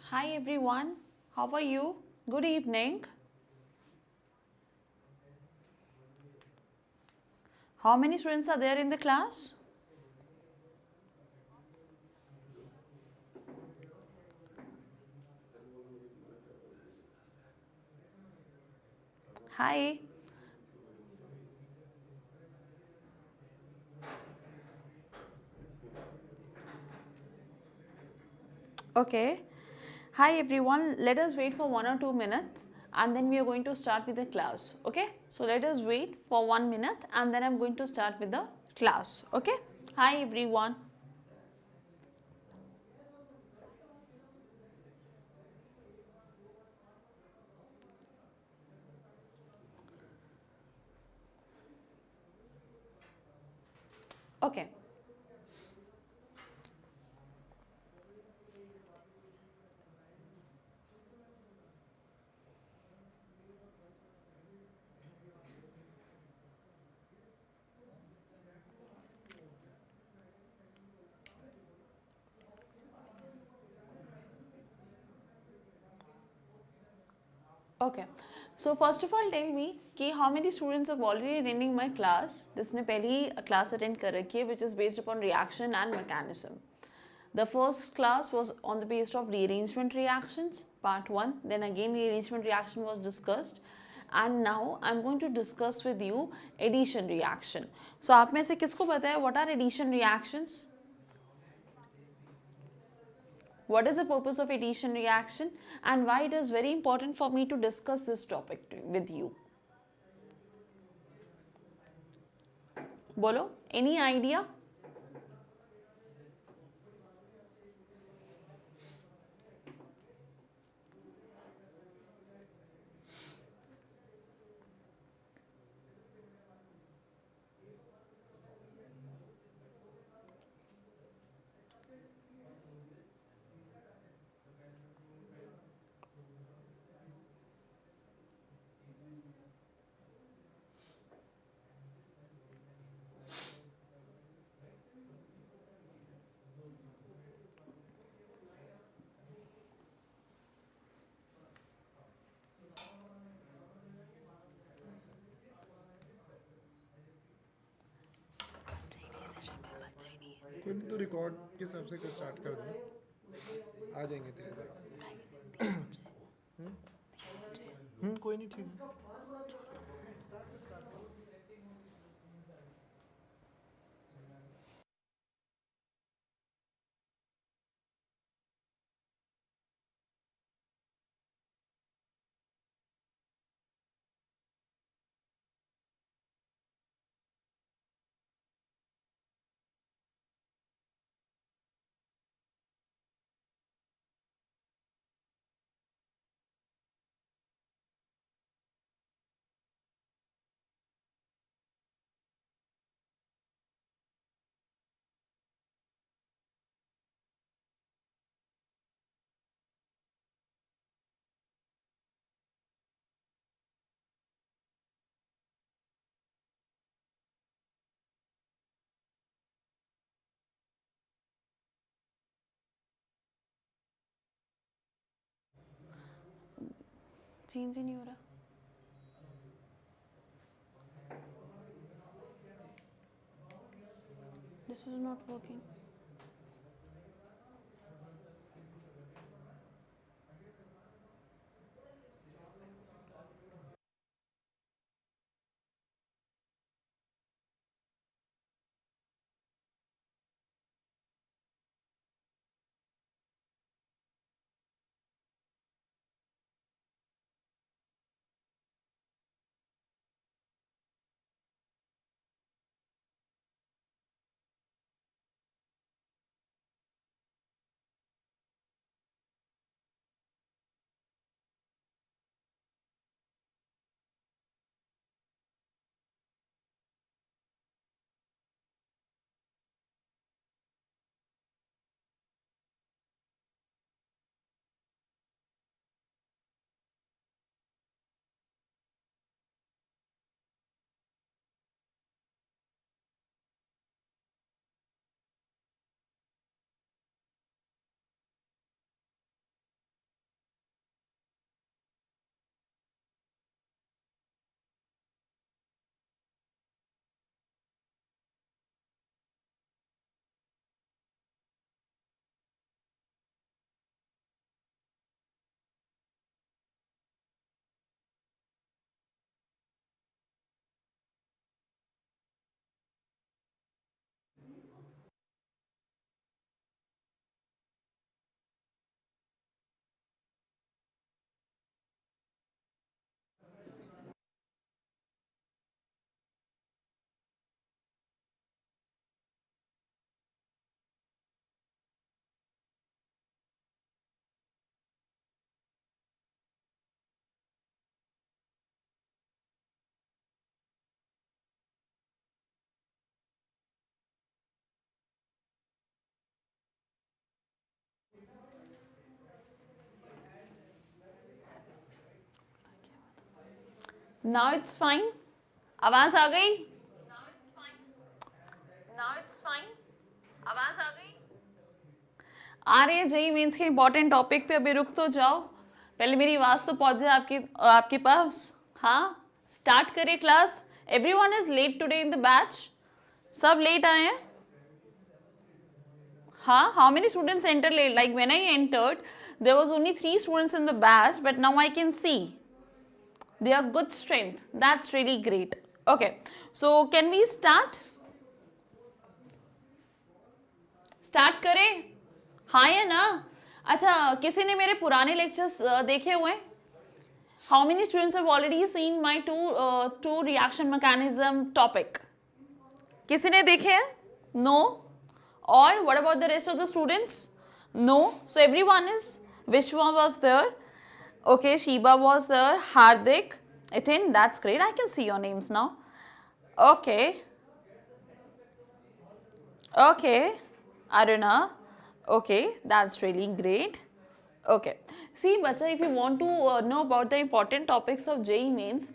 Hi everyone, how are you? Good evening. How many students are there in the class? Hi. Okay. Hi everyone, let us wait for 1 or 2 minutes and then we are going to start with the class. Okay. So let us wait for 1 minute and then I'm going to start with the class. Okay. Hi everyone. Okay. Okay. So first of all tell me कि how many students have already attending my class जिसने पहले ही class attend कर रखी है which is based upon reaction and mechanism. The first class was on the basis of rearrangement reactions, part 1. Then again rearrangement reaction was discussed. And now I'm going to discuss with you addition reaction. So आप में से किसको पता है what are addition reactions? What is the purpose of addition reaction and why it is very important for me to discuss this topic with you? बोलो, any idea? कोई नहीं, तो रिकॉर्ड के हिसाब से स्टार्ट कर दो, आ जाएंगे धीरे धीरे। कोई नहीं, ठीक है। चेंज ही नहीं हो रहा. This is not working. Now it's fine, आवाज आ गई? नाउ इट्स फाइन, आवाज आ गई? आ रही है जेई मीन्स के इंपॉर्टेंट टॉपिक पे, अभी रुक तो जाओ, पहले मेरी आवाज तो पहुंच जाए आपके पास। हाँ, स्टार्ट करिए class. Everyone is late today in the batch, सब लेट आए हैं। हाँ, how many students enter late? Like when I entered, there was only 3 students in the batch, but now I can see they are good strength. That's really great. Okay, so can we start? Start करें? हाँ या ना? अच्छा, किसी ने मेरे पुराने lectures देखे हुए हैं? How many students have already seen my two reaction mechanism topic? किसी ने देखे हैं? No. Or what about the rest of the students? No. So everyone is. Vishwa was there. Okay, Shiba was there. Hardik, Ethin, that's great. I can see your names now. Okay. Okay. Aruna. Okay, that's really great. Okay. See, bacha, if you want to know about the important topics of JEE Mains,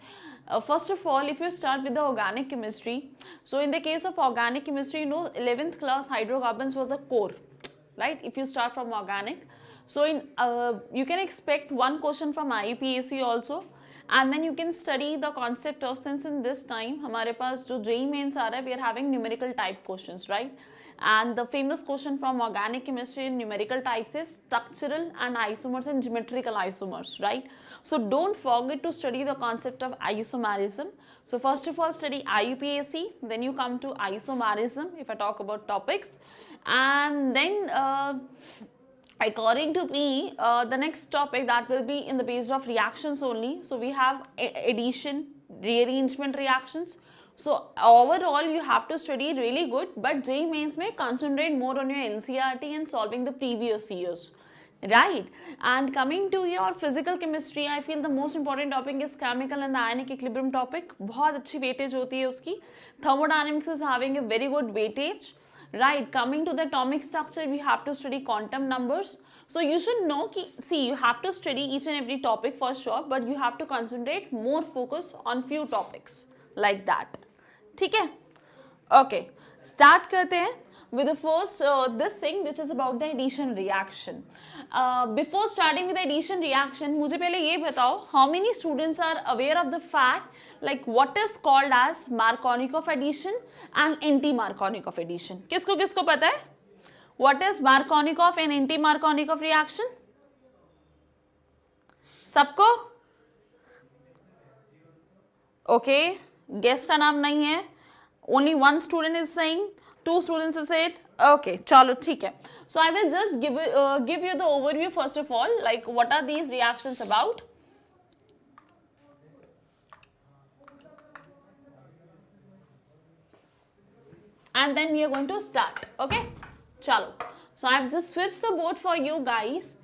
first of all, if you start with the organic chemistry, so in the case of organic chemistry, you know, 11th class hydrocarbons was the core, right? If you start from organic, so in you can expect one question from IUPAC also, and then you can study the concept of, since in this time हमारे पास जो JEE Mains आ रहा है, we are having numerical type questions, right? And the famous question from organic chemistry in numerical types is structural and isomers and geometrical isomers, right? So don't forget to study the concept of isomerism. So first of all, study IUPAC, then you come to isomerism if I talk about topics, and then according to me, the next topic that will be in the base of reactions only. So we have addition, rearrangement reactions. So overall you have to study really good, but JEE Mains may concentrate more on your NCERT and solving the previous years, right? And coming to your physical chemistry, I feel the most important topic is chemical and the ionic equilibrium topic. बहुत अच्छी weightage होती है उसकी. Thermodynamics is having a very good weightage, right? Coming to the atomic structure, we have to study quantum numbers. So you should know कि, see, you have to study each and every topic for sure, but you have to concentrate more focus on few topics like that. ठीक है? Okay, start करते हैं with the first this thing which is about the addition reaction. Before starting with the addition reaction, मुझे पहले ये बताओ, how many students are aware of the fact like what is called as Markovnikov addition and anti-Markovnikov addition? किसको किसको पता है? What is Markovnikov and anti-Markovnikov reaction? सबको? Okay, guest का नाम नहीं है. Only one student is saying, 2 students have said. Okay, chalo, ठीक है. So I will just give you the overview first of all, like what are these reactions about. And then we are going to start. Okay, chalo. So I have just switched the board for you guys.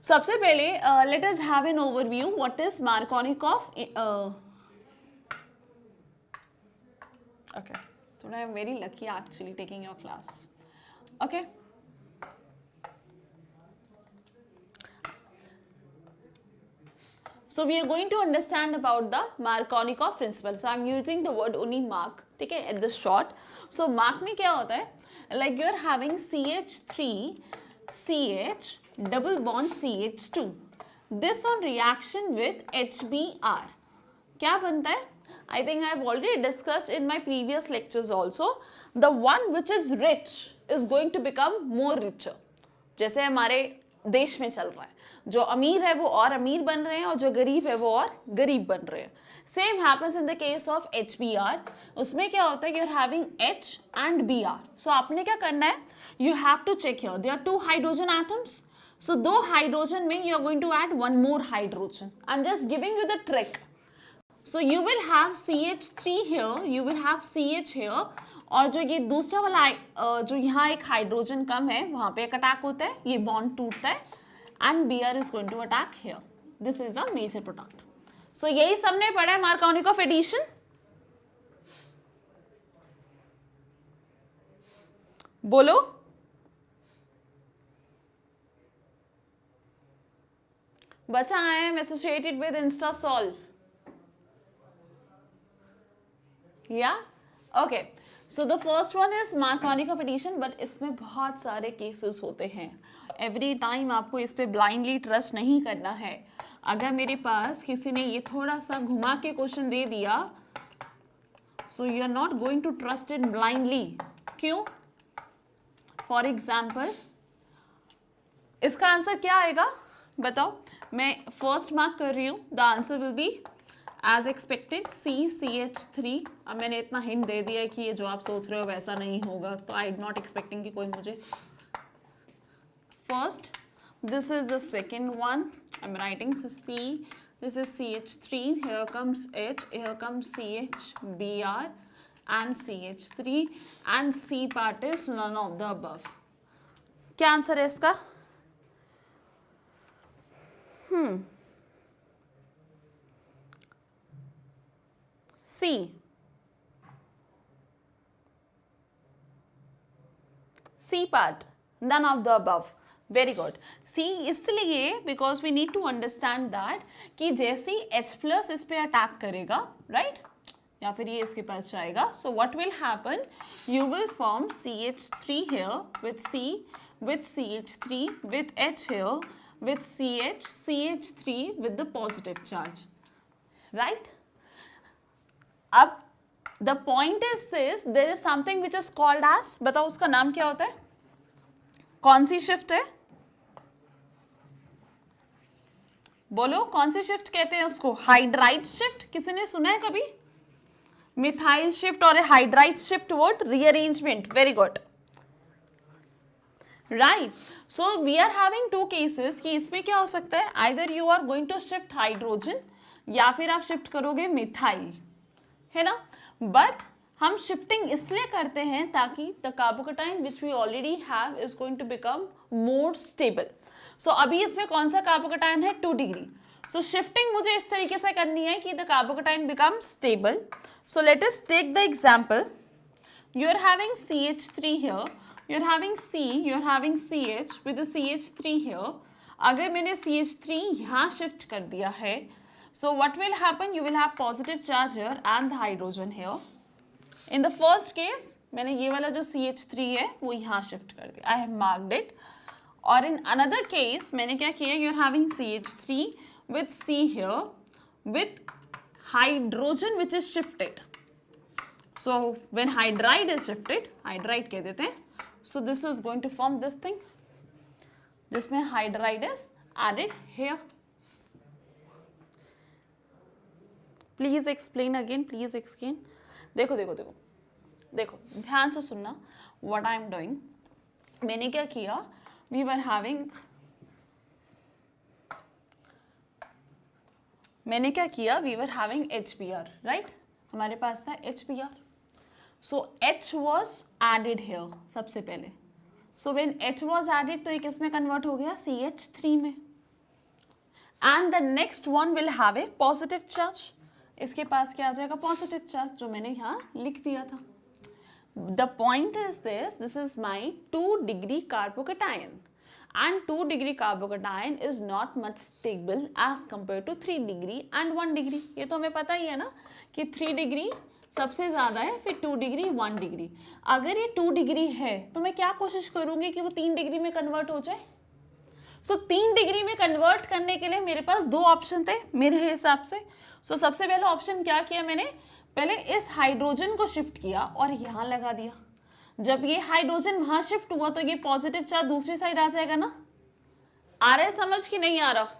सबसे पहले let us have an overview. What is Markovnikov? Okay, so I am very lucky actually taking your class. Okay. So we are going to understand about the Markovnikov principle. So I am using the word only mark, ठीक है, at this short. So mark में क्या होता है? Like you are having CH3, CH, double bond CH2. This on reaction with HBr. क्या बनता है? I think I have already discussed in my previous lectures also. The one which is rich is going to become more richer. जैसे हमारे देश में चल रहा है, जो अमीर है वो और अमीर बन रहे हैं और जो गरीब है वो और गरीब बन रहे हैं. Same happens in the case of HBr. उसमें क्या होता है? You are having H and Br. So आपने क्या करना है? You have to check here. There are 2 hydrogen atoms. So 2 hydrogen में you are going to add 1 more hydrogen. I'm just giving you the trick. So you will have CH3 here, you will have CH here, और जो ये दूसरा वाला जो यहाँ एक hydrogen कम है वहाँ पे एक अटैक होता है, ये बॉन्ड टूटता है, and Br is going to attack here. This is a major product. So यही सबने पढ़ा है Markovnikov addition. बोलो. बच्चा I am associated with Instasol. या okay, so the first one is Markovnikov competition, but इसमें बहुत सारे केसेस होते हैं. एवरी टाइम आपको इस पे ब्लाइंडली ट्रस्ट नहीं करना है. अगर मेरे पास किसी ने ये थोड़ा सा घुमा के क्वेश्चन दे दिया, so you are not going to trust it blindly. क्यों? फॉर एग्जाम्पल इसका आंसर क्या आएगा बताओ. मैं फर्स्ट मार्क कर रही हूँ. The answer will be as expected CH3. अब मैंने इतना हिंट दे दिया है कि ये जो आप सोच रहे हो वैसा नहीं होगा, तो आई एम नॉट एक्सपेक्टिंग कि कोई मुझे first. This is the second one. I am writing C. This is CH3. Here comes H. Here comes CHBr and CH3 and C part is none of the above. क्या answer है इसका? C. C part, none of the above. Very good. C इसलिए because we need to understand that कि जैसे ही H plus इस पे attack करेगा, right, या फिर ये इसके पास जाएगा, so what will happen, you will form CH3 here with C, with CH3, with H here, with CH3 with the positive charge, right. अब the point is this, there is something which is called age, बताओ उसका नाम क्या होता है? कौन सी shift है? बोलो कौन सी शिफ्ट कहते हैं उसको? Hydride shift. किसी ने सुना है कभी? मिथाइल शिफ्ट और hydride shift word rearrangement. Very good, right. So we are having two cases कि इसमें क्या हो सकता है, either you are going to shift hydrogen या फिर आप शिफ्ट करोगे मिथाइल, है ना. बट हम शिफ्टिंग इसलिए करते हैं ताकि the carbocation which we already have is going to become more stable. So अभी इसमें कौन सा कार्बोकेटाइन है? 2 डिग्री. सो शिफ्टिंग मुझे इस तरीके से करनी है कि the carbocation become stable. So let us take the example. You are having CH3 here, you are having C, you are having CH with CH3 here. अगर मैंने CH3 यहाँ शिफ्ट कर दिया है, so what will happen, you will have positive charge here and the hydrogen here. In the first case मैंने ये वाला जो CH3 है वो यहाँ शिफ्ट कर दिया, आई हैव मार्क्ड इट. और इन अनदर केस मैंने क्या किया, you are having CH3 with C here with hydrogen which is shifted. So when hydride is shifted, hydride कह देते हैं, so this is going to form this thing जिसमें hydride is added here. Please explain again, please explain. देखो देखो देखो देखो, ध्यान से सुनना व्हाट आई एम डूइंग. मैंने क्या किया, वी वर हैविंग, मैंने क्या किया, we were having HBr, right. हमारे पास था HBr. So H was added here सबसे पहले. So when H was added तो ये किस में कन्वर्ट हो गया? CH3 में. And the next one will have a positive charge. इसके पास क्या आ जाएगा? पॉजिटिव चार्ज, जो मैंने यहाँ लिख दिया था. The point is this is my 2 degree carbocation and 2 degree carbocation is not much stable as compare to 3 degree and 1 degree. ये तो हमें पता ही है ना कि 3 डिग्री सबसे ज्यादा है, फिर 2 डिग्री, 1 डिग्री. अगर ये 2 डिग्री है तो मैं क्या कोशिश करूंगी कि वो 3 डिग्री में कन्वर्ट हो जाए. सो 3 डिग्री में कन्वर्ट करने के लिए मेरे पास 2 ऑप्शन थे मेरे हिसाब से. सो सबसे पहला ऑप्शन क्या किया मैंने, पहले इस हाइड्रोजन को शिफ्ट किया और यहाँ लगा दिया. जब ये हाइड्रोजन वहां शिफ्ट हुआ तो ये पॉजिटिव चार्ज दूसरी साइड आ जाएगा ना. आ रहा है समझ कि नहीं आ रहा?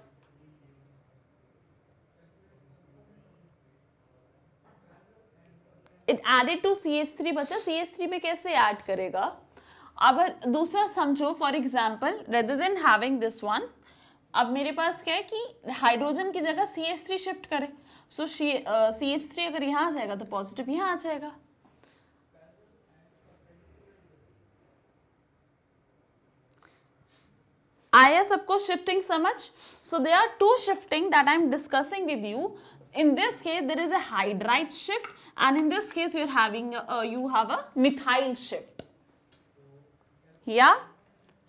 इट एडेड टू CH3 बचा. CH3 में कैसे ऐड करेगा? अब दूसरा समझो, for example rather than having this one, अब मेरे पास क्या है कि हाइड्रोजन की जगह CH3 शिफ्ट करे. सो CH3 अगर यहाँ आ जाएगा तो पॉजिटिव यहाँ आ जाएगा. आया सबको शिफ्टिंग समझ? So there are 2 shifting that I am discussing with you. In this case there is a hydride shift and in this case you have a methyl shift. Yeah,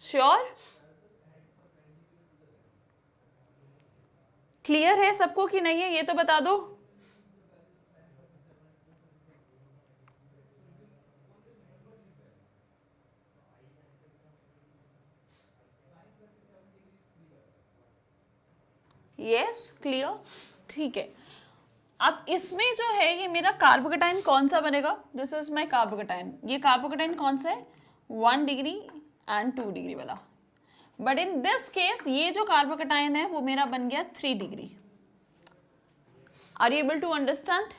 sure. Clear है सबको कि नहीं है, ये तो बता दो. यस, क्लियर, ठीक है। अब इसमें जो है ये मेरा कार्बोकेटाइन कौन सा बनेगा? This is my carbocation. ये कार्बोकेटाइन कौन सा है? 1 डिग्री एंड 2 डिग्री वाला। बट इन दिस केस ये जो कार्बोकेटाइन है वो मेरा बन गया 3 degree. Are you able to understand?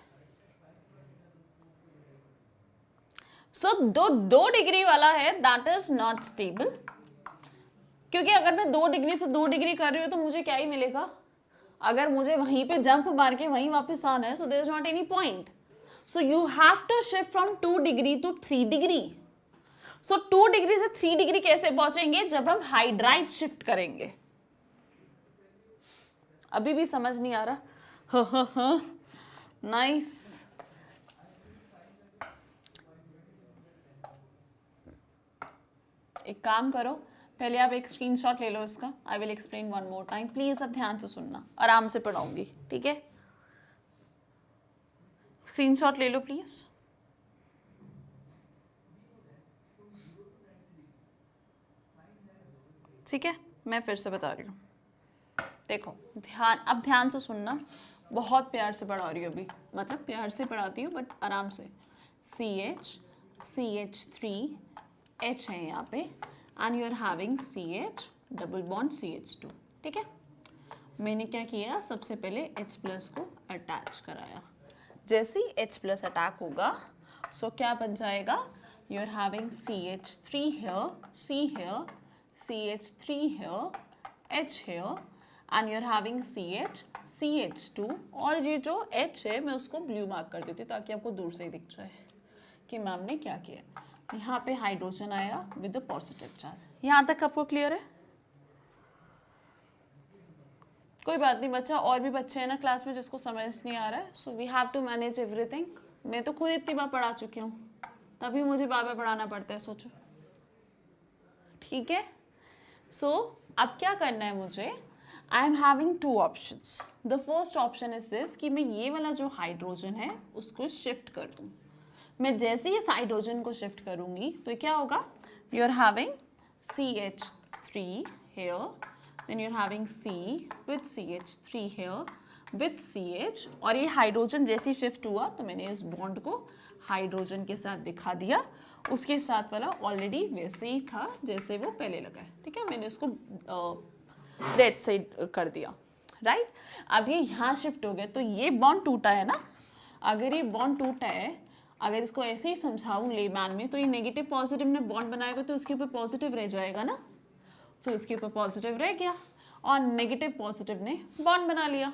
So 2 degree वाला है दैट इज नॉट स्टेबल, क्योंकि अगर मैं 2 डिग्री से 2 डिग्री कर रही हूँ तो मुझे क्या ही मिलेगा? अगर मुझे वहीं पे जंप मार के वहीं वापस आना है, so there is not any point. So you have to shift from 2 degree to 3 degree. So 2 degree से 3 डिग्री कैसे पहुंचेंगे? जब हम हाइड्राइड शिफ्ट करेंगे। अभी भी समझ नहीं आ रहा? नाइस। एक काम करो, पहले आप एक स्क्रीनशॉट ले लो इसका। I will explain one more time, please अब ध्यान से सुनना, आराम से पढ़ाऊंगी, ठीक है? स्क्रीनशॉट ले लो प्लीज। ठीक है, मैं फिर से बता रही हूँ। देखो अब ध्यान से सुनना, बहुत प्यार से पढ़ा रही हूँ अभी, मतलब प्यार से पढ़ाती हूँ बट आराम से। CH3H है यहाँ पे, and you are having CH double bond CH2, ठीक है? मैंने क्या किया, सबसे पहले H प्लस को अटैच कराया। जैसे ही H प्लस अटैक होगा, सो क्या बन जाएगा? You are having CH3 here, C here, CH3 here, H here, and you're having CH, CH2, और ये जो H है मैं उसको ब्लू मार्क कर देती हूँ ताकि आपको दूर से ही दिख जाए कि मैम ने क्या किया। यहाँ पे हाइड्रोजन आया विद द पॉजिटिव चार्ज। यहाँ तक आपको क्लियर है? कोई बात नहीं बच्चा, और भी बच्चे हैं ना क्लास में जिसको समझ नहीं आ रहा है, so we have to manage everything. मैं तो खुद इतनी बार पढ़ा चुकी हूँ, तभी मुझे बार बार पढ़ाना पड़ता है, सोचो, ठीक है? सो अब क्या करना है मुझे? I am having 2 options. The first option is this कि मैं ये वाला जो हाइड्रोजन है उसको शिफ्ट कर दूँ। मैं जैसे ही इस हाइड्रोजन को शिफ्ट करूँगी तो क्या होगा? You are having CH3 here, then you're having C with CH3 here with CH, और ये हाइड्रोजन जैसे ही शिफ्ट हुआ तो मैंने इस बॉन्ड को हाइड्रोजन के साथ दिखा दिया। उसके साथ वाला ऑलरेडी वैसे ही था जैसे वो पहले लगा है, ठीक है? मैंने उसको रेड साइड कर दिया, राइट? अब ये यहाँ शिफ्ट हो गया तो ये बॉन्ड टूटा है ना। अगर ये बॉन्ड टूटा है, अगर इसको ऐसे ही समझाऊं लेमैन में, तो ये नेगेटिव पॉजिटिव ने बॉन्ड बनाएगा तो उसके ऊपर पॉजिटिव रह जाएगा ना। सो इसके ऊपर पॉजिटिव रह गया और नेगेटिव पॉजिटिव ने बॉन्ड बना लिया,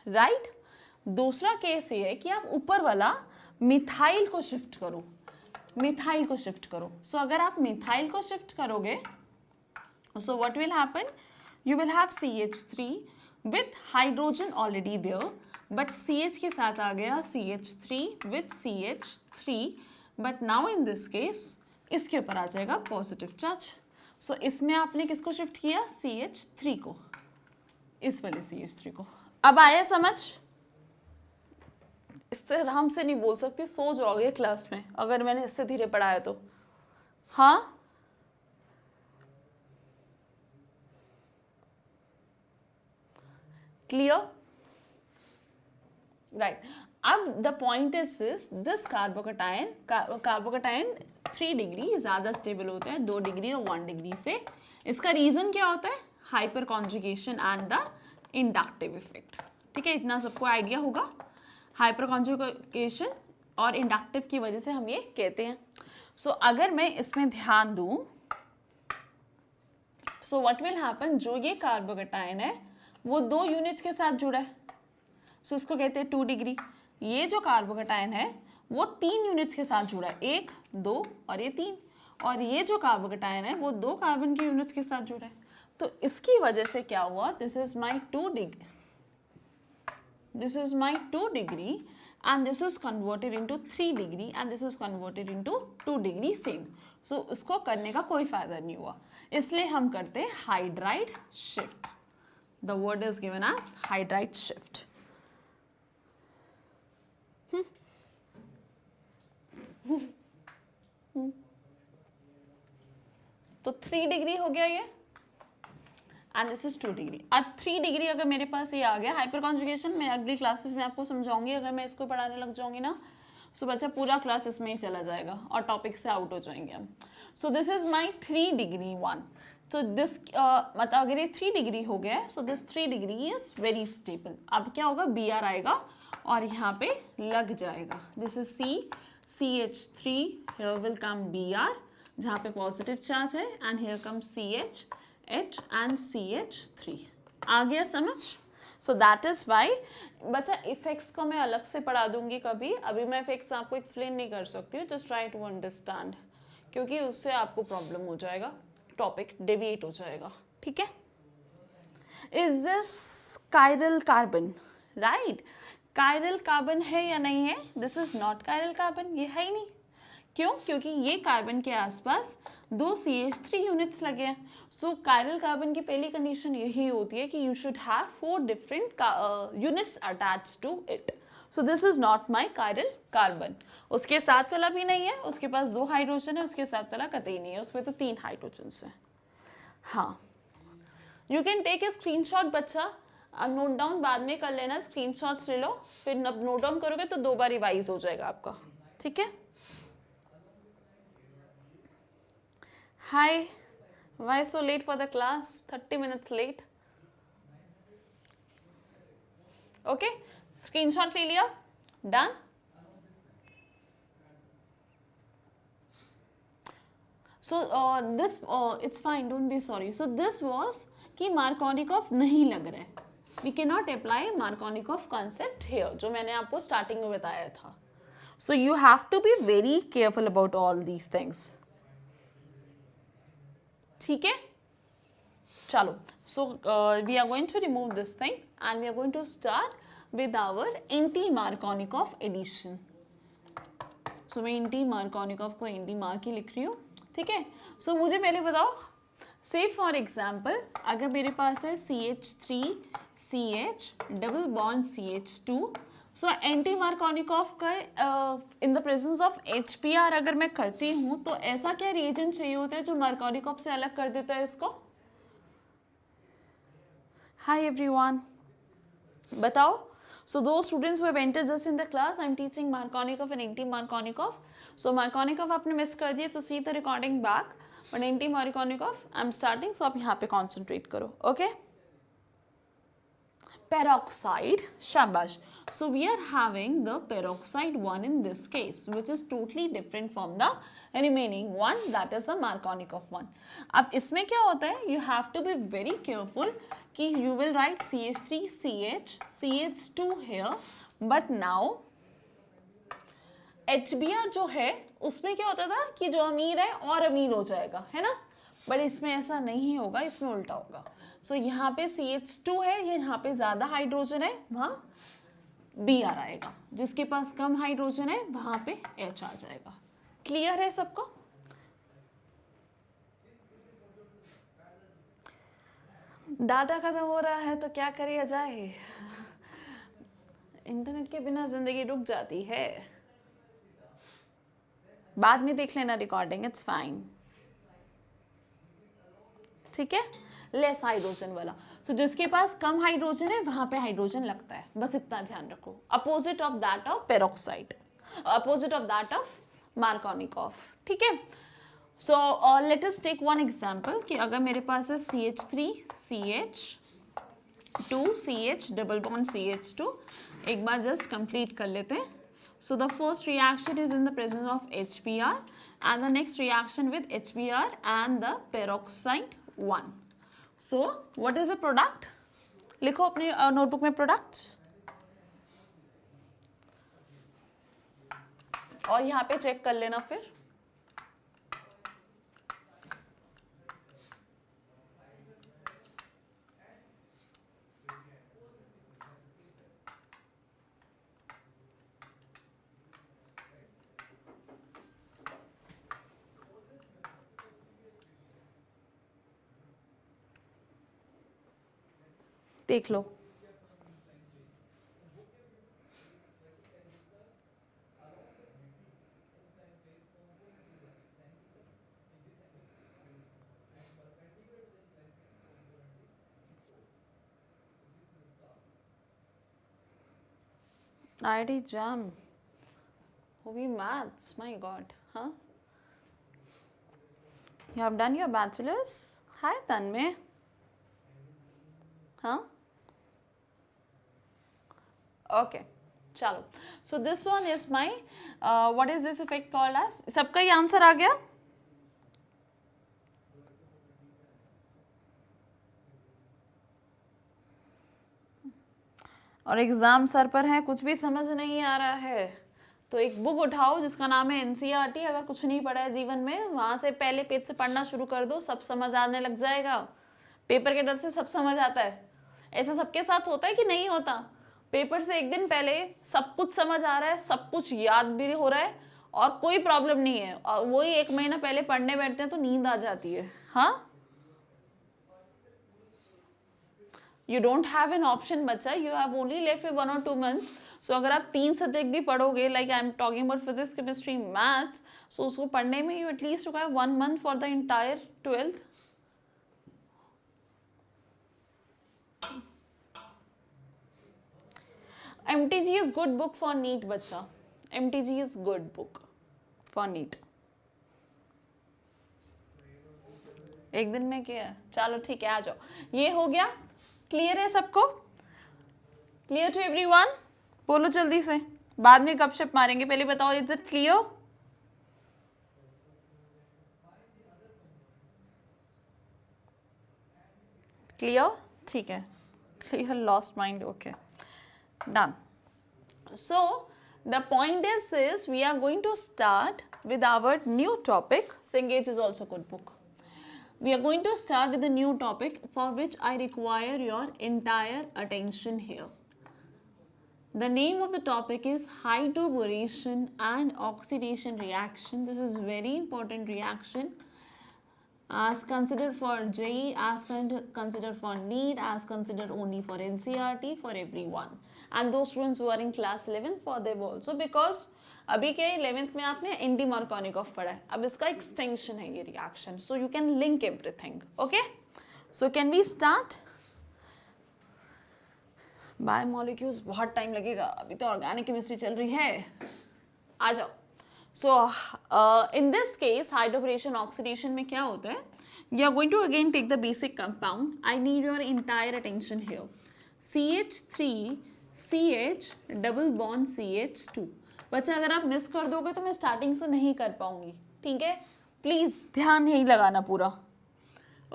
राइट? दूसरा केस ये है कि आप ऊपर वाला मिथाइल को शिफ्ट करो, मिथाइल को शिफ्ट करो। सो अगर आप मिथाइल को शिफ्ट करोगे, so what will happen? You will have CH3 with hydrogen already there, but CH के साथ आ गया CH3 with CH3, but now in this case इसके ऊपर आ जाएगा पॉजिटिव चार्ज। सो इसमें आपने किसको शिफ्ट किया? CH3 को, इस वाले CH3 को। अब आया समझ? इससे आराम से नहीं बोल सकती, सो जाओगे क्लास में अगर मैंने इससे धीरे पढ़ाया तो। हाँ, clear? Right. अब the point is this carbocation 3 degree ज़्यादा स्टेबल होते हैं 2 डिग्री और 1 डिग्री से। इसका रीज़न क्या होता है? Hyper conjugation and the inductive effect, ठीक है? इतना सबको आइडिया होगा। हाइपर कॉन्जुगेशन और इंडक्टिव की वजह से हम ये कहते हैं। सो अगर मैं इसमें ध्यान दूँ, सो व्हाट विल हैपन, जो ये कार्बोकेटाइन है वो 2 यूनिट्स के साथ जुड़ा है, सो इसको कहते हैं 2 डिग्री। ये जो कार्बोकेटाइन है वो 3 यूनिट्स के साथ जुड़ा है, 1, 2 और ये 3, और ये जो कार्बोकेटाइन है वो 2 कार्बन के यूनिट्स के साथ जुड़ा है। तो इसकी वजह से क्या हुआ? This is my 2 degree, this is my 2 degree and this is converted into 3 degree and this is converted into 2 degree same. So उसको करने का कोई फायदा नहीं हुआ, इसलिए हम करते हैं hydride shift. The word is given as hydride shift. तो 3 डिग्री हो गया ये, एंड दिस इज 2 डिग्री. अब 3 डिग्री अगर मेरे पास ये आ गया, हाइपर कॉन्जुगेशन मैं अगली क्लासेस में आपको समझाऊंगी. अगर मैं इसको पढ़ाने लग जाऊंगी ना, सो बच्चा पूरा क्लास इसमें ही चला जाएगा और टॉपिक से आउट हो जाएंगे हम. सो दिस इज माई 3 डिग्री 1. तो दिस मतलब अगर ये 3 डिग्री हो गया है, so this 3 degree is very stable. अब क्या होगा, बी आर आएगा और यहाँ पे लग जाएगा. This is CH3, here will come Br जहाँ पे पॉजिटिव चार्ज है, and here comes CH, H and CH3. आ गया समझ? सो दैट इज वाई बच्चा इफेक्ट्स को मैं अलग से पढ़ा दूंगी कभी. अभी मैं इफेक्ट्स आपको एक्सप्लेन नहीं कर सकती हूँ. जस्ट ट्राई टू अंडरस्टैंड, क्योंकि उससे आपको प्रॉब्लम हो जाएगा, टॉपिक डेविएट हो जाएगा. ठीक है? Is this chiral carbon? Right, chiral carbon है या नहीं है? This is not chiral carbon, ये है ही नहीं. क्यों? क्योंकि ये कार्बन के आसपास 2 CH3 यूनिट्स लगे हैं. सो कायरल कार्बन की पहली कंडीशन यही होती है कि you should have 4 different units attached to it. So this is not my chiral carbon. उसके साथ वाला भी नहीं है, उसके पास 2 हाइड्रोजन है, उसके साथ वाला कतई नहीं है, उसमें तो 3 हाइड्रोजन है. हाँ, you can take a screenshot बच्चा, नोट डाउन बाद में कर लेना. स्क्रीनशॉट्स ले लो, फिर नोट डाउन करोगे तो 2 बार रिवाइज हो जाएगा आपका. ठीक है? हाय, why so late for the class? 30 minutes late. Okay, screenshot ले लिया, done. So this it's fine, don't be sorry. So this was कि Markovnikov नहीं लग रहा है. We cannot apply Markovnikov concept here, जो मैंने आपको स्टार्टिंग में बताया था. So you have to be very careful about all these things. ठीक है? चलो, so we are going to remove this thing and we are going to start with our anti-Markovnikov addition. So मैं anti-Markovnikov को anti-Mark ही लिख रही हूँ. ठीक है? So मुझे पहले बताओ, say for example अगर मेरे पास है CH3 CH double bond CH2. सो एंटी-मार्कोनिकॉफ का इन द प्रेजेंस ऑफ HBr अगर मैं करती हूँ तो ऐसा क्या रिएजेंट चाहिए होता है जो मार्कोनिकॉफ से अलग कर देता है इसको? हाय एवरीवन, बताओ. So those students who have entered just in the class, I am teaching Markovnikov and anti-Markovnikov. So Markovnikov आपने मिस कर दिया, so see the recording back. But anti-Markovnikov I am starting, so आप यहाँ पे concentrate करो, okay? Peroxide, shabash. So we are having the peroxide one in this case, which is totally different from the remaining one, that is the Markovnikov one. अब इसमें क्या होता है? You have to be very careful कि you will write CH3 CH CH2 here, but now HBr जो है उसमें क्या होता था कि जो अमीर है और अमीर हो जाएगा, है ना? बट इसमें ऐसा नहीं होगा, इसमें उल्टा होगा. सो यहाँ पे CH2 है, ये यहाँ पे ज़्यादा हाइड्रोजन है, वहाँ Br आएगा. जिसके पास कम हाइड्रोजन है वहाँ पे H आ जाएगा. क्लियर है सबको? डाटा खत्म हो रहा है तो क्या करिए जाए. इंटरनेट के बिना जिंदगी रुक जाती है. बाद में देख लेना रिकॉर्डिंग, इट्स फाइन. ठीक है? लेस हाइड्रोजन वाला. सो जिसके पास कम हाइड्रोजन है वहां पे हाइड्रोजन लगता है, बस इतना ध्यान रखो. Opposite of that of peroxide, opposite of that of Markovnikov. ठीक है? So let us take one example कि अगर मेरे पास है CH3 CH2 CH double bond CH2. एक बार जस्ट कंप्लीट कर लेते हैं. So the first reaction is in the presence of HBr and the next reaction with HBr and the peroxide 1. So what is the product? लिखो अपने notebook में product. और यहाँ पे चेक कर लेना फिर. देख लो. IIT JAM. We maths, my God, huh? You have done your bachelor's? Hi, Tanmay. Huh? Okay, chalo. So this one is my, what is this effect called as? सबका ये आंसर आ गया? और एग्जाम सर पर है, कुछ भी समझ नहीं आ रहा है, तो एक बुक उठाओ जिसका नाम है एनसीईआरटी। अगर कुछ नहीं पढ़ा है जीवन में, वहां से पहले पेज से पढ़ना शुरू कर दो, सब समझ आने लग जाएगा। पेपर के डर से सब समझ आता है। ऐसा सबके साथ होता है कि नहीं होता? पेपर से एक दिन पहले सब कुछ समझ आ रहा है, सब कुछ याद भी हो रहा है और कोई प्रॉब्लम नहीं है, और वही एक महीना पहले पढ़ने बैठते हैं तो नींद आ जाती है। हाँ, you don't have an option बच्चा, you have only left with 1 or 2 months। So अगर आप 3 सब्जेक्ट भी पढ़ोगे, like I am talking about physics, chemistry, maths, so उसको पढ़ने में you at least require 1 month for the entire 12th। MTG is good book for NEET बच्चा, MTG is good book for NEET। एक दिन में क्या है? चलो ठीक है, आ जाओ। ये हो गया, क्लियर है सबको? Clear to everyone? बोलो जल्दी से, बाद में गपशप मारेंगे, पहले बताओ इज इट क्लियर? क्लियर, ठीक है। Clear, lost mind, okay, done. So the point is this, we are going to start with our new topic. Cengage is also good book. We are going to start with a new topic for which I require your entire attention here. The name of the topic is hydroboration and oxidation reaction. This is very important reaction, as considered for JEE, as considered for NEET, as considered only for NCERT, for everyone, and those students who are in class 11 for them also, because अभी के 11th में आपने anti Markovnikov पढ़ा है, अब इसका extension है ये reaction, so you can link everything. Okay, so can we start? Biomolecules बहुत टाइम लगेगा, अभी तो ऑर्गेनिक केमिस्ट्री चल रही है, आ जाओ। So in this case hydroboration oxidation में क्या होता है? You are going to again take the basic compound, I need your entire attention here. CH3 CH double bond CH2। बच्चा अगर आप मिस कर दोगे तो मैं स्टार्टिंग से नहीं कर पाऊंगी, ठीक है? प्लीज ध्यान यही लगाना पूरा।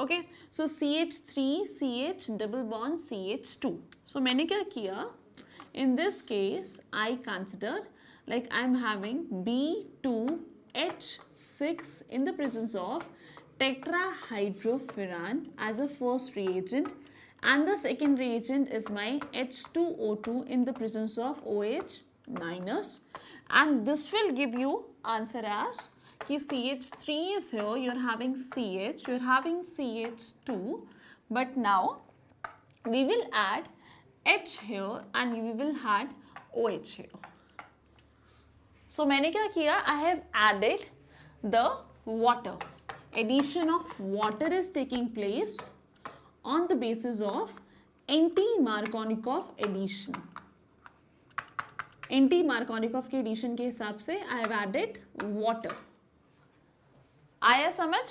ओके, सो CH3 CH double bond CH2। सो मैंने क्या किया? इन this case I consider like I am having B2H6 in the presence of tetrahydrofuran as a first reagent, and the second reagent is my H2O2 in the presence of OH minus, and this will give you answer as कि CH3 is here, you're having CH, you're having CH2, but now we will add H here and we will add OH here. So मैंने क्या किया? I have added the water. Addition of water is taking place on the basis of anti-Markovnikov addition. Anti-Markovnikov के addition के हिसाब से I have added water. आया समझ?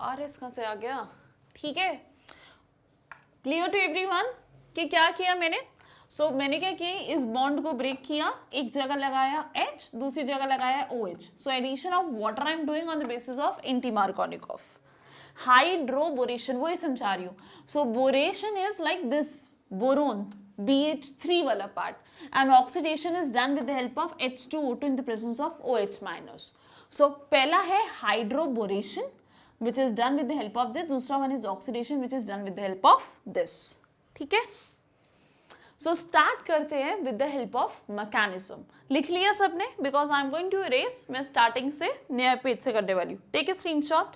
और इसका से आ गया, ठीक है? क्लियर टू एवरीवन कि क्या किया मैंने? सो मैंने क्या किया? इस बॉन्ड को ब्रेक किया, एक जगह लगाया H, दूसरी जगह लगाया OH। So addition of water I am doing on the basis of anti Markovnikov. Hydroboration वही समझा रही हूँ। So boration is like this boron BH3 वाला part, and oxidation is done with the help of H2O2 in the presence of OH minus. So पहला है hydroboration which is done with the help of this, दूसरा one is oxidation which is done with the help of this, ठीक है? So start करते हैं with the help of mechanism। लिख लिया सबने? Because I am going to erase, मैं starting से नया पेज से करने वाली हूँ। Take a screenshot।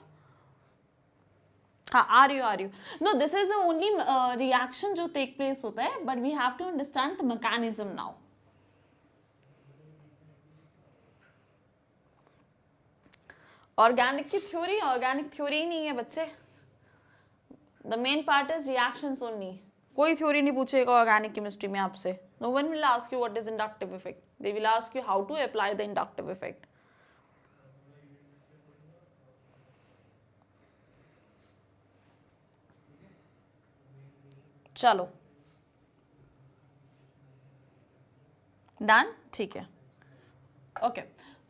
हाँ, आ रही हो। No, this is the only reaction जो take place होता है, but we have to understand the mechanism now। Organic की थ्योरी ऑर्गेनिक थ्योरी ही नहीं है बच्चे. The main part is reactions only. कोई थ्योरी नहीं पूछेगा ऑर्गेनिक केमिस्ट्री में आपसे. No one will ask you what is inductive effect. They will ask you how to apply the inductive effect. चलो डन. ठीक है. Okay,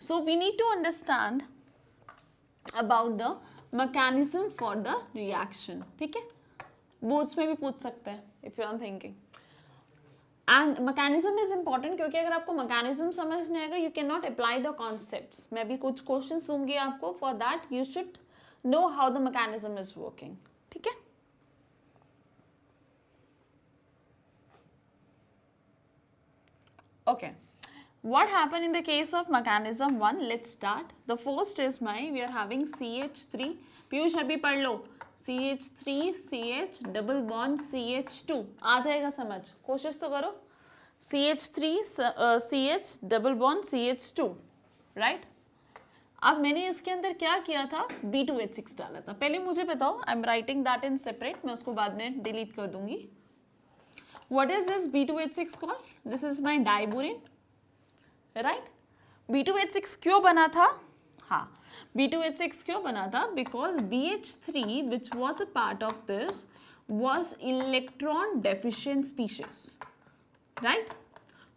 so we need to understand about the mechanism for the reaction. ठीक है, boards में भी पूछ सकते हैं if you are thinking. And mechanism is important क्योंकि अगर आपको मैकेनिज्म समझ नहीं आएगा you can not apply the concepts. मैं भी कुछ क्वेश्चंस दूंगी आपको. For that you should know how the mechanism is working. ठीक है. Okay, what happened in the case of mechanism 1? Let's start. The first is we are having CH3. Piyush अभी पढ़ लो. CH3 CH double bond CH2. आ जाएगा समझ, कोशिश तो करो. CH3 CH double bond CH2, right. अब मैंने इसके अंदर क्या किया था, B2H6 डाला था. पहले मुझे बताओ, आई am writing that in separate, मैं उसको बाद में डिलीट कर दूंगी. What is this B2H6 called? This is my diborane, right? B2H6 क्यों बना था? हाँ, B2H6 क्यों बना था? Because BH3 which was a part of this was electron deficient species, right?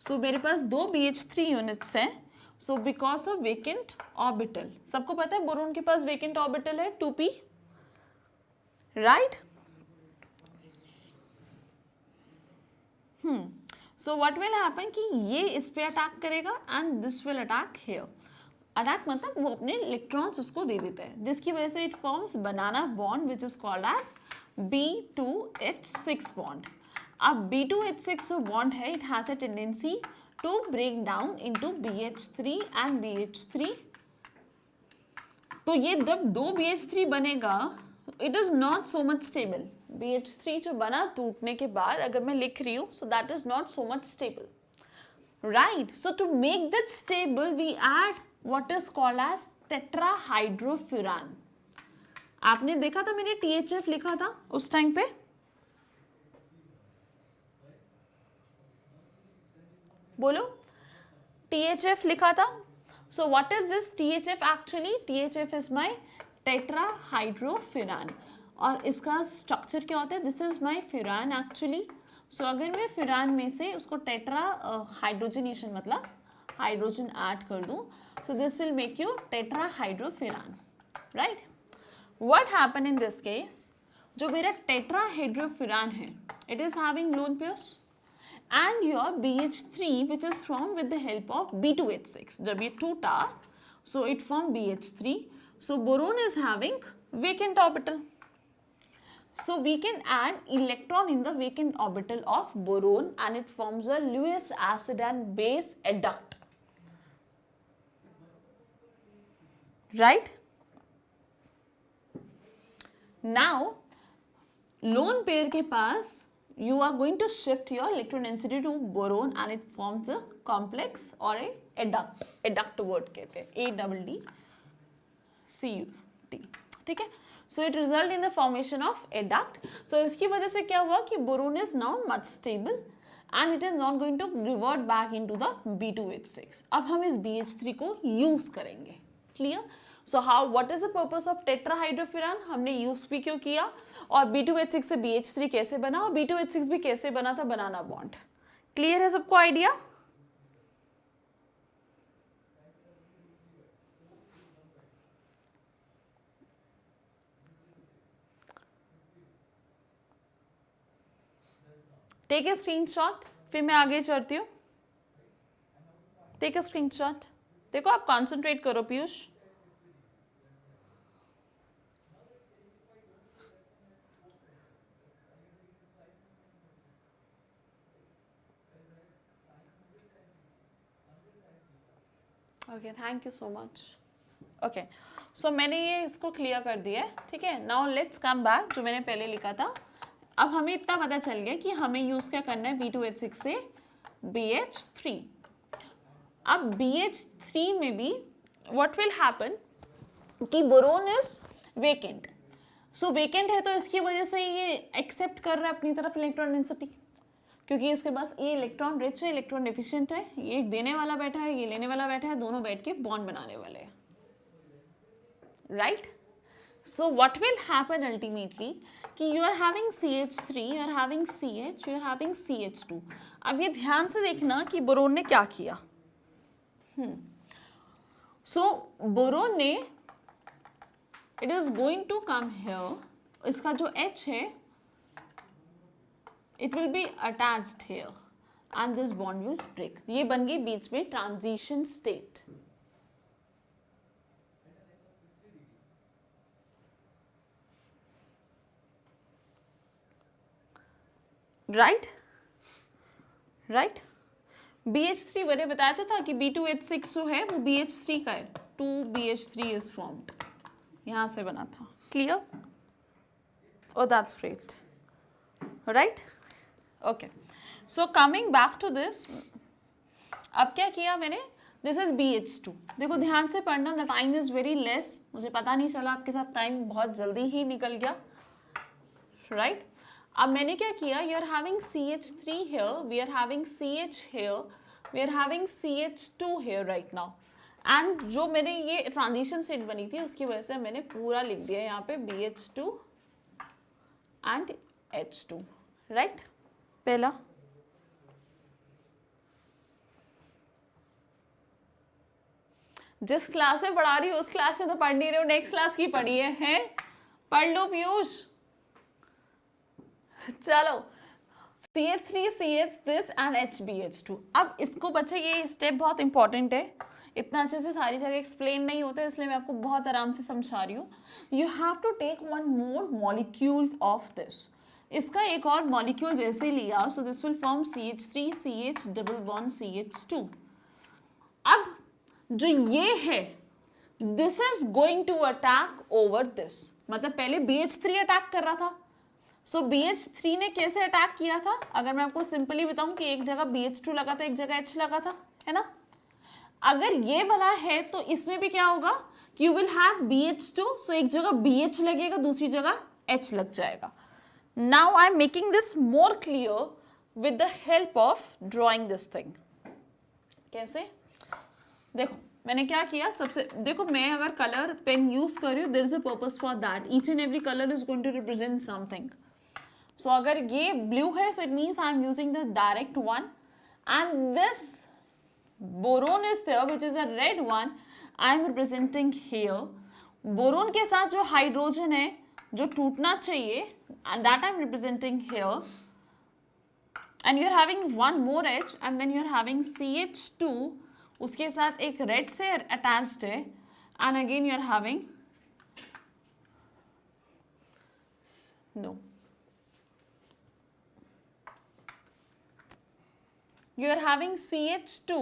So मेरे पास दो BH3 units हैं. So because of vacant orbital, सबको पता है बोरोन के पास vacant orbital है 2p, right? So what will happen कि ये इस पे अटैक करेगा and this will attack here. Attack मतलब वो अपने इलेक्ट्रॉन्स उसको दे देता है, जिसकी वजह से it forms banana bond which is called as B2H6 bond. अब B2H6 जो बॉन्ड है it has a tendency to break down into BH3 and BH3. तो ये जब दो BH3 बनेगा it is not so much stable. BH3 जो बना टूटने के बाद अगर मैं लिख रही हूँ so that is not so much stable, right? So to make that stable we add what is called as tetrahydrofuran. आपने देखा था मैंने THF लिखा था उस टाइम पे, बोलो THF लिखा था. So what is this THF actually? THF is my tetrahydrofuran. और इसका स्ट्रक्चर क्या होता है? This is my furan actually. So अगर मैं फ्यूरान में से उसको टेट्रा हाइड्रोजनेशन मतलब हाइड्रोजन ऐड कर दूं, so this will make you tetra hydrofuran, right. What happen in this case, जो मेरा टेट्रा हाइड्रोफ्यूरान है it is having lone pairs and your BH3 which is form with the help of B2H6. जब ये टूटा so it form BH3. So boron is having vacant orbital. So we can add electron in the vacant orbital of boron and it forms a Lewis acid and base adduct, right? Now lone pair के पास you are going to shift your electron density to boron and it forms a complex or a adduct. Adduct word कहते हैं, ADDCUT. ठीक है. So it result in the formation of adduct. So इसकी वजह से क्या हुआ कि boron is now much stable and it is not going to revert back into the B2H6. अब हम इस BH3 को use करेंगे. Clear? So how? What is the purpose of tetrahydrofuran? हमने use भी क्यों किया और B2H6 से BH3 कैसे बना और B2H6 भी कैसे बना था, बनाना बॉन्ड. Clear है सबको आइडिया? टेक ए स्क्रीनशॉट, फिर मैं आगे चढ़ती हूँ. Take a screenshot. देखो आप कॉन्सेंट्रेट करो Piyush. Okay, thank you so much. Okay, so मैंने ये इसको क्लियर कर दिया है. ठीक है. नाउ लेट्स कम बैक, जो मैंने पहले लिखा था. अब हमें इतना पता चल गया कि हमें यूज क्या करना है B2H6 से BH3. अब BH3 में भी what will happen, कि boron is vacant. So vacant है तो इसकी वजह से ये एक्सेप्ट कर रहा है अपनी तरफ इलेक्ट्रॉन डेंसिटी, क्योंकि इसके पास ये इलेक्ट्रॉन रिच है, इलेक्ट्रॉन डेफिशिएंट है, ये एक देने वाला बैठा है, ये लेने वाला बैठा है, दोनों बैठ के बॉन्ड बनाने वाले हैं, right. So what will happen ultimately कि you are having CH3, you are having CH, you are having CH2. अब ये ध्यान से देखना कि बोरोन ने क्या किया. So बोरोन ने it is going to come here, इसका जो H है it will be attached here and this bond will break. ये बन गई बीच में transition state. राइट. BH3 मैंने बताया था कि B2H6 जो है वो BH3 का है. 2BH3 इज फॉर्म्ड, यहाँ से बना था. Clear? Oh, that's great. Right? Okay. So coming back to this, अब क्या किया मैंने? This is BH2. देखो ध्यान से पढ़ना, the time is very less. मुझे पता नहीं चला आपके साथ टाइम बहुत जल्दी ही निकल गया. Right? अब मैंने क्या किया, you are having CH3 here, we are having CH here, we are having CH2 here right now. And जो मैंने ये ट्रांजिशन स्टेट बनी थी उसकी वजह से मैंने पूरा लिख दिया यहाँ पे BH2 एंड H2, राइट. पहला जिस क्लास में पढ़ा रही हो उस क्लास में तो पढ़ नहीं रहे हो, नेक्स्ट क्लास की पढ़ी है? पढ़ लो पीयूष. चलो CH3, CH this and HBH2. अब इसको बच्चे ये स्टेप बहुत इंपॉर्टेंट है, इतना अच्छे से सारी जगह एक्सप्लेन नहीं होता, इसलिए मैं आपको बहुत आराम से समझा रही हूँ. You have to take one more molecule of this. इसका एक और मॉलिक्यूल जैसे लिया, so this will form CH3, CH double bond CH2. अब जो ये है this is going to attack over this, मतलब पहले BH3 अटैक कर रहा था. सो BH3 ने कैसे अटैक किया था, अगर मैं आपको सिंपली बताऊं कि एक जगह BH2 लगा था, एक जगह H लगा था, है ना. अगर ये वाला है तो इसमें भी क्या होगा कि यू विल हैव BH2, सो एक जगह BH लगेगा, दूसरी जगह H लग जाएगा. Now I am making this more clear with the help of drawing this thing. कैसे? देखो मैंने क्या किया, सबसे देखो मैं अगर कलर पेन यूज कर रही हूँ, there is a purpose for that. Each and every colour is going to represent something. So अगर ये ब्लू है so it means I am using the direct one, and this boron is there which is a red one, I am representing here. Boron के साथ जो hydrogen है जो टूटना चाहिए, and that I am representing here. And you are having one more H and then you are having CH2, उसके साथ एक रेड से अटैच्ड है, and again you are having no, you are having CH2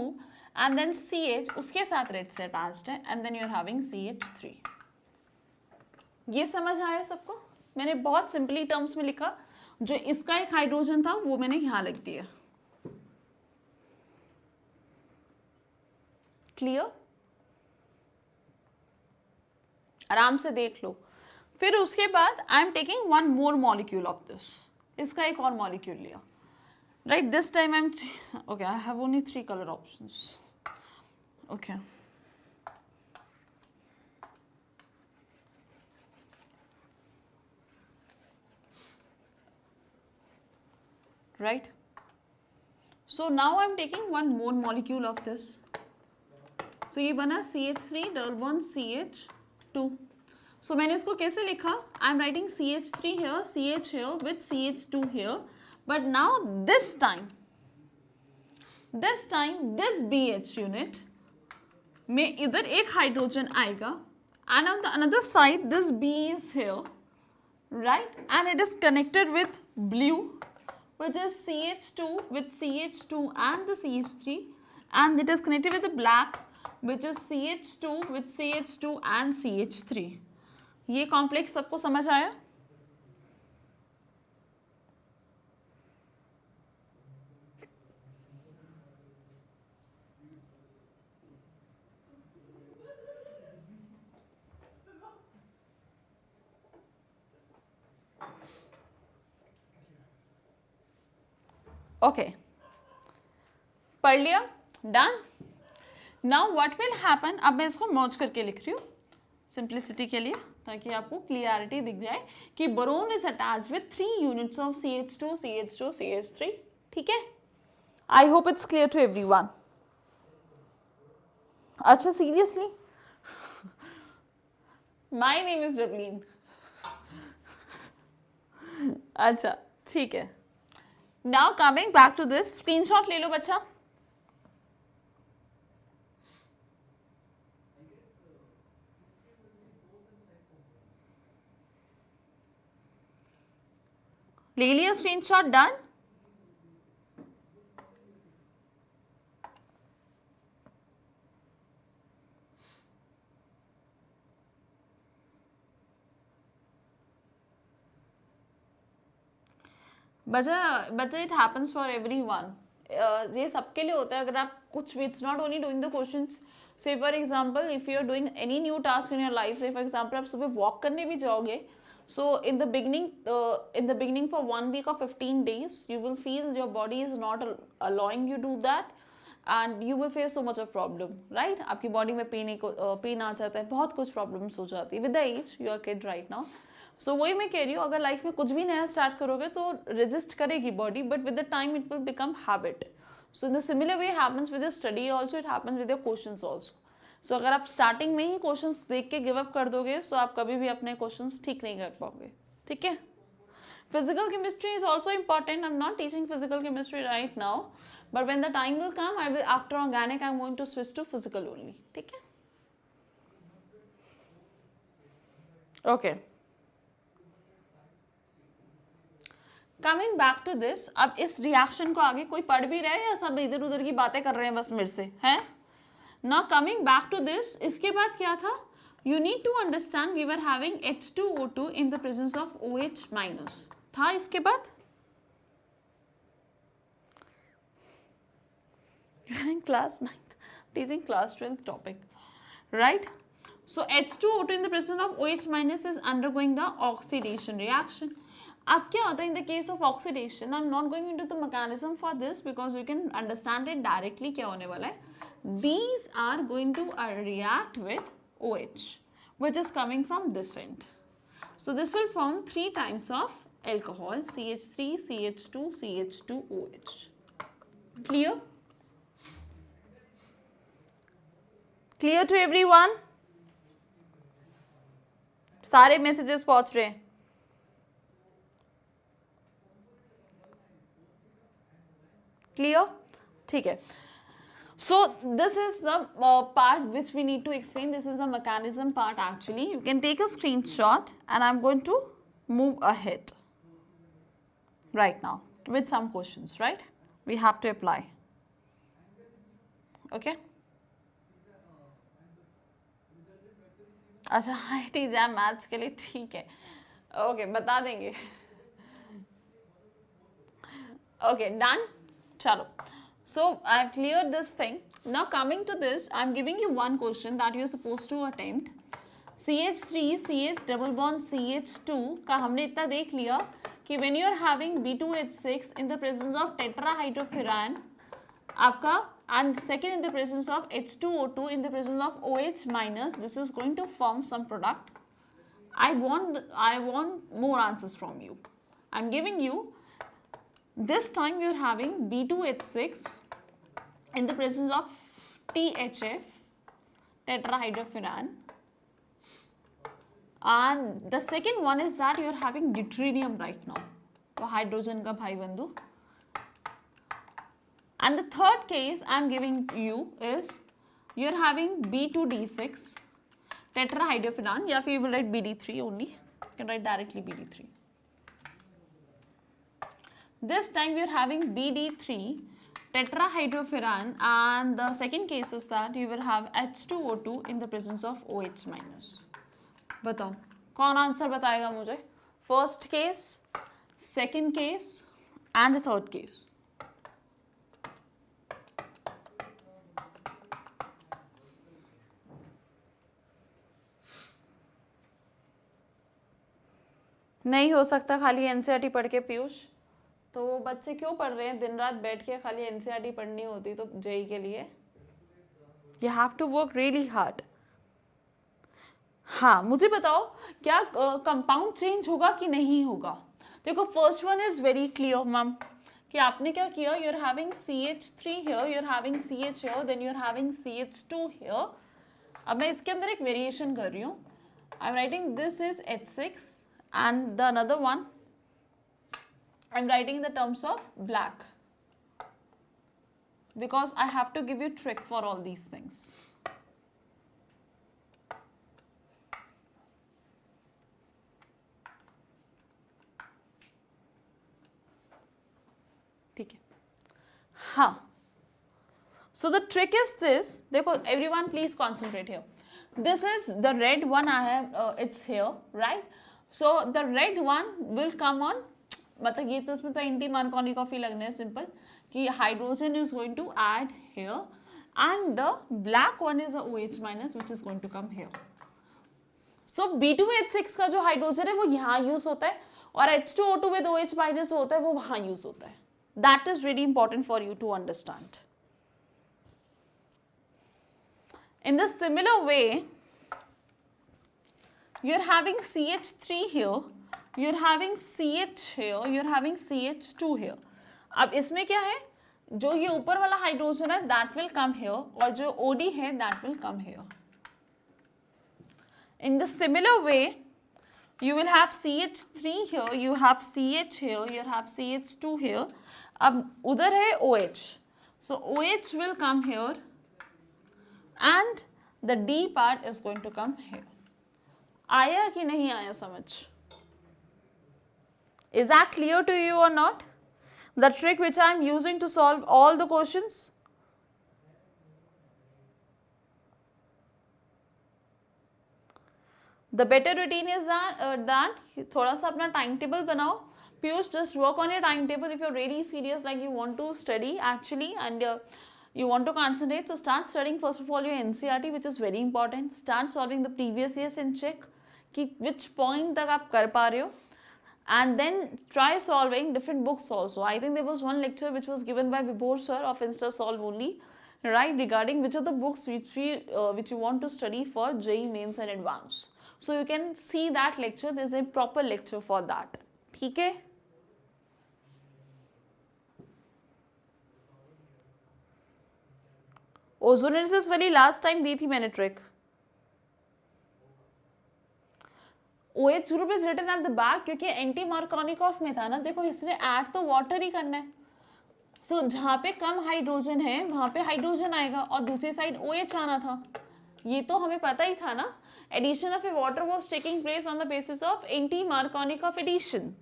and then CH उसके साथ red से attached है, and then you are having CH3. ये समझ आया सबको? मैंने बहुत सिंपली टर्म्स में लिखा, जो इसका एक हाइड्रोजन था वो मैंने यहाँ लिख दिया. क्लियर? आराम से देख लो. फिर उसके बाद I am taking one more molecule of this. इसका एक और मॉलिक्यूल लिया, right? This time I'm okay, I have only 3 color options. Okay, right? So now I'm taking one more molecule of this. So ये बना CH3 double bond CH2. So मैंने इसको कैसे लिखा? I'm writing CH3 here, CH here with CH2 here. But now this time this BH unit में इधर एक hydrogen आएगा, and on the another side this B is here, right? And it is connected with blue, which is CH2 with CH2 and the CH3, and it is connected with the black, which is CH2 with CH2 and CH3. ये complex सबको समझ आया? Okay, पढ़ लिया, done. Now what will happen, अब मैं इसको मर्ज करके लिख रही हूँ सिंप्लिसिटी के लिए, ताकि आपको क्लियरिटी दिख जाए कि boron is attached with 3 units of CH2 CH2 CH3. ठीक है, I hope it's clear to everyone. अच्छा seriously, my name is Dublin. अच्छा ठीक है. Now coming back to this, screenshot ले लो बच्चा. ले लिया स्क्रीनशॉट, डन. बच्चा इट हैपन्स फॉर एवरीवन. ये सबके लिए होता है. अगर आप कुछ भी, it's not only doing the questions. Say for example if you are doing any new task in your life, से फॉर एग्जांपल आप सुबह वॉक करने भी जाओगे, so in the beginning for 1 week or 15 days you will feel your body is not allowing you do that and you will face so much of problem, right? आपकी body में pain आ जाता है, बहुत कुछ प्रॉब्लम्स हो जाती है with the age. You are kid right now. So वही मैं कह रही हूँ, अगर लाइफ में कुछ भी नया स्टार्ट करोगे तो रेजिस्ट करेगी body, but with the time it will become habit. So in the similar way happens with your study also, it happens with your questions also. So अगर आप स्टार्टिंग में ही क्वेश्चंस देख के गिव अप कर दोगे, सो आप कभी भी अपने क्वेश्चंस ठीक नहीं कर पाओगे. ठीक है. Physical chemistry is also important. I am not teaching physical chemistry right now, but when the time will come, I will after organic I am going to switch to physical only. ठीक है. Okay, coming back to this. अब इस reaction को आगे कोई पढ़ भी रहा है या सब इधर उधर की बातें कर रहे हैं बस मेरे से, हैं? Now coming back to this, इसके बाद क्या था? You need to understand we were having H2O2 in the presence of OH minus. था इसके बाद? You are in class 9th, teaching class 12th topic, right? So H2O2 in the presence of OH minus is undergoing the oxidation reaction. अब क्या होता है in the case of oxidation? I'm not going into the mechanism for this because you can understand it directly. क्या होने वाला है? These are going to react with OH, which is coming from this end. So this will form 3 types of alcohol: CH3, CH2, CH2OH. Clear? Clear to everyone? सारे messages पहुंच रहे हैं. Clear? ठीक है. So this is the part which we need to explain. This is the mechanism part actually. You can take a screenshot and I'm going to move ahead right now with some questions, right? We have to apply. Okay? अच्छा, IIT exam maths के लिए ठीक है. Okay, बता देंगे. Okay, done. चलो. So I have cleared this thing. Now coming to this, I am giving you one question that you are supposed to attempt. CH3, CH double bond CH2 का हमने इतना देख लिया कि when you are having B2H6 in the presence of tetrahydrofuran आपका, and second in the presence of H2O2 in the presence of OH minus, this is going to form some product. I want more answers from you. I am giving you. This time you are having B2H6 in the presence of THF, tetrahydrofuran, and the second one is that you are having deuterium right now, तो hydrogen का भाई बंधु. And the third case I am giving you is you are having B2D6 tetrahydrofuran, या फिर you will write BD3 only. You can write directly BD3. This time we are having BD3 tetrahydrofuran, and the second case is that you will have H2O2 in the presence of OH minus. बताओ कौन answer बताएगा मुझे? First case, second case and the third case. नहीं हो सकता खाली NCERT पढ़ के पीयूष. तो वो बच्चे क्यों पढ़ रहे हैं दिन रात बैठ के, खाली एनसीईआरटी पढ़नी होती तो जेई के लिए you have to work really hard. हाँ मुझे बताओ क्या कंपाउंड चेंज होगा कि नहीं होगा? देखो first one is very clear ma'am कि आपने क्या किया, you are having CH3 here, you are having CH here, then you are having CH2 here. अब मैं इसके अंदर एक वेरिएशन कर रही हूँ, I am writing this is H6 and the another one I am writing in the terms of black because I have to give you trick for all these things. ठीक है, हाँ. So the trick is this. देखो, everyone please concentrate here. This is the red one. I have it's here, right? So the red one will come on. मतलब ये तो इसमें तो anti Markovnikov ही लगने है सिंपल कि hydrogen is going to add here and the black one is OH minus which is going to come here. So B2H6 का जो हाइड्रोजन है वो यहाँ यूज होता है और H2O2 विद OH माइनस होता है वो वहाँ यूज होता है. That is really important for you to understand. In the similar way, you are having CH3 here, you are having CH here, you are having CH2 here. अब इसमें क्या है, जो ये ऊपर वाला हाइड्रोजन है that will come here और जो OD है that will come here. In the similar way, you will have CH3 here, you have CH here, you have CH2 here. अब उधर है OH, so OH will come here and the D part is going to come here. आया कि नहीं आया समझ? Is that clear to you or not? The trick which I am using to solve all the questions. The better routine is that थोड़ा सा अपना time table बनाओ. Piyush, just work on your timetable if you're really serious, like you want to study actually and you want to concentrate. So start studying first of all your NCERT, which is very important. Start solving the previous years and check कि which point तक आप कर पा रहे हो. And then try solving different books also. I think there was one lecture which was given by Vibhor sir of InstaSolve only, right, regarding which of the books which you want to study for JEE Mains and Advanced. So you can see that lecture. There is a proper lecture for that. ठीक है? ओजोनेसिस वाली last time दी थी मैंने trick. OH group is written at the back क्योंकि anti Markovnikov में था ना. देखो इसने ऐड तो वाटर ही करना है. सो जहाँ पे कम हाइड्रोजन है वहाँ पे हाइड्रोजन आएगा और दूसरी साइड OH आना था. ये तो हमें पता ही था ना. Addition of a water was taking place on the basis of anti Markovnikov addition.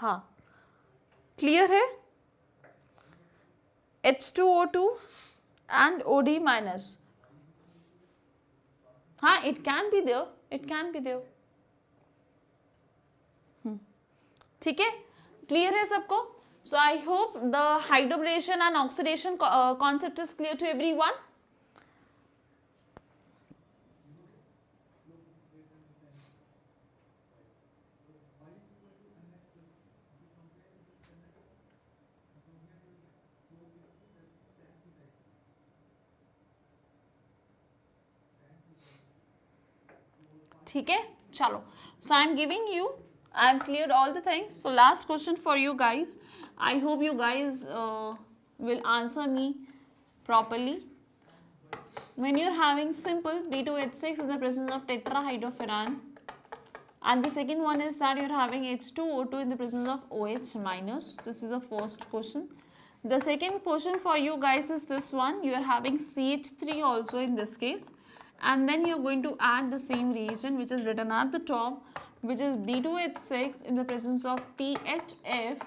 हाँ क्लियर है. H2O2 and OD minus. हाँ it can be there, it can be there. ठीक है, क्लियर है सबको. So I hope the hydrogenation and oxidation concept is clear to everyone. ठीक है, चलो. So I am giving you, I am cleared all the things. So last question for you guys. I hope you guys will answer me properly. When you are having simple B2H6 in the presence of tetrahydrofuran, and the second one is that you are having H2O2 in the presence of OH minus. This is the first question. The second question for you guys is this one. You are having CH3 also in this case. And then you are going to add the same reagent which is written at the top, which is B2H6 in the presence of THF,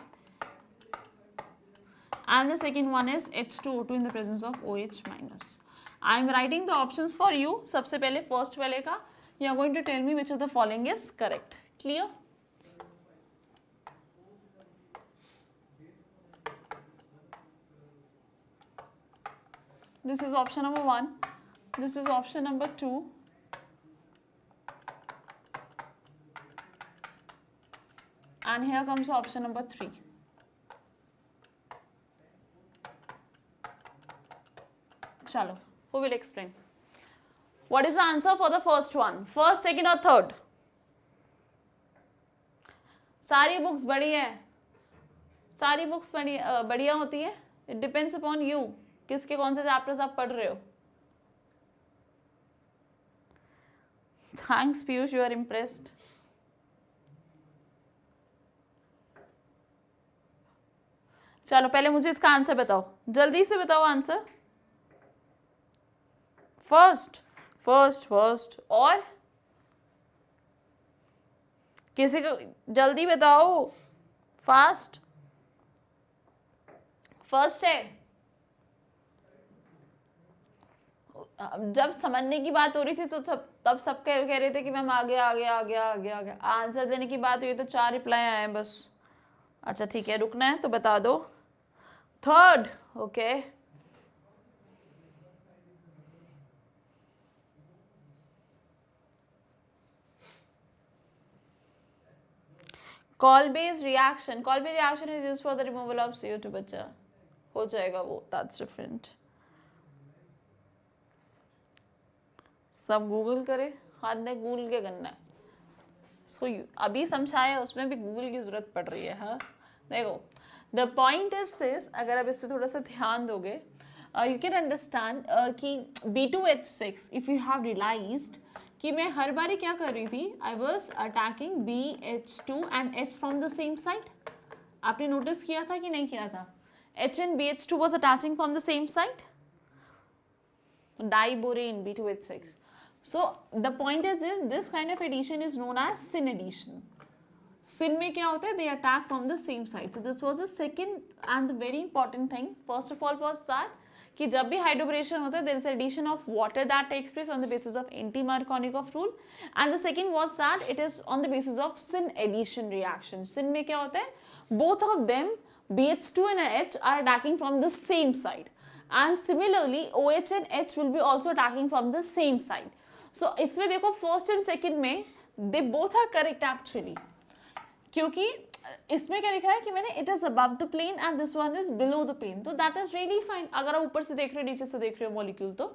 and the second one is H2O2 in the presence of OH minus. I am writing the options for you. सबसे पहले first वाले का you are going to tell me which of the following is correct. Clear? This is option number 1. This is option number 2. And here comes option number 3. Chalo, who will explain? What is the answer for the first one? First, second or third? सारी books बढ़िया है, सारी books बढ़िया होती है. It depends upon you, किसके कौन से चैप्टर्स आप पढ़ रहे हो. Thanks Piyush, you are impressed. चलो पहले मुझे इसका आंसर बताओ, जल्दी से बताओ आंसर. फर्स्ट फर्स्ट फर्स्ट और किसी को जल्दी बताओ, फास्ट. फर्स्ट है. जब समझने की बात हो रही थी तो तब सब कह रहे थे कि मैम आगे आगे आगे आगे आगे. आंसर देने की बात हुई तो 4 रिप्लाई आए हैं बस. अच्छा ठीक है, रुकना है तो बता दो. Third. Okay, call based reaction. Call based reaction is used for the removal of CO2. बच्चा हो जाएगा वो, दैट्स डिफरेंट. सब गूगल करे, हाथ में गूगल के करना है. सो अभी समझाया, उसमें भी गूगल की जरूरत पड़ रही है. हाँ देखो, द पॉइंट इज दिस, अगर आप इस पर थोड़ा सा ध्यान दोगे, यू कैन अंडरस्टैंड कि B2H6, if you have realised कि मैं हर बारी क्या कर रही थी, I was attacking BH2 and H from the same side. आपने नोटिस किया था कि नहीं किया था? H and BH2 was attaching from the same side. Diborane B2H6. So the point is this kind of addition is known as syn addition. Syn में क्या होता है? They attack from the same side. So this was the second and the very important thing. First of all was that कि जब भी हाइड्रोबरेशन होता है, there is addition of water that takes place on the basis of anti-Markovnikov rule. And the second was that it is on the basis of syn addition reaction. Syn में क्या होता है? Both of them, BH2 and H, are attacking from the same side. And similarly, OH and H will be also attacking from the same side. So इसमें देखो first and second में they both are correct actually. क्योंकि इसमें क्या लिखा है कि मैंने it is above the plane and this one is below the plane, तो that is really fine. अगर आप ऊपर से देख रहे हो, नीचे से देख रहे हो मॉलिक्यूल, तो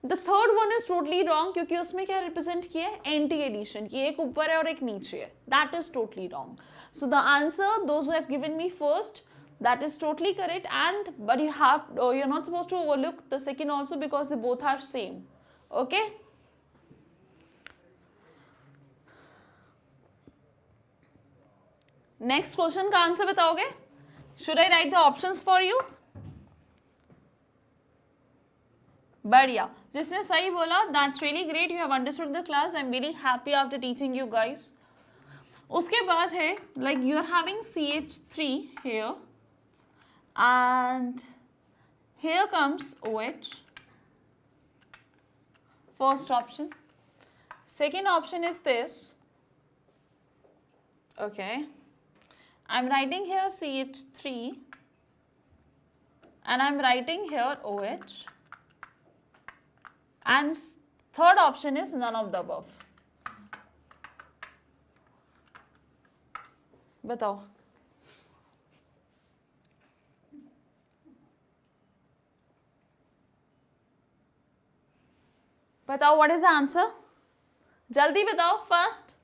the third one is totally wrong, क्योंकि उसमें क्या रिप्रेजेंट किया है? एंटी एडिशन, कि एक ऊपर है और एक नीचे है. that is totally wrong. So the answer, those who have given me first, that is totally correct. And but you have you're not supposed to overlook the second also, because they both are same. Okay. Next question का answer बताओगे? Should I write the options for you? बढ़िया, जिसने सही बोला, that's really great, you have understood the class. I am very happy after teaching you guys. उसके बाद है like you are having CH3 here and here comes OH. First option. Second option is this. Okay, I'm writing here CH3 and I'm writing here OH, and third option is none of the above. बताओ. बताओ, what is the answer? जल्दी बताओ, first.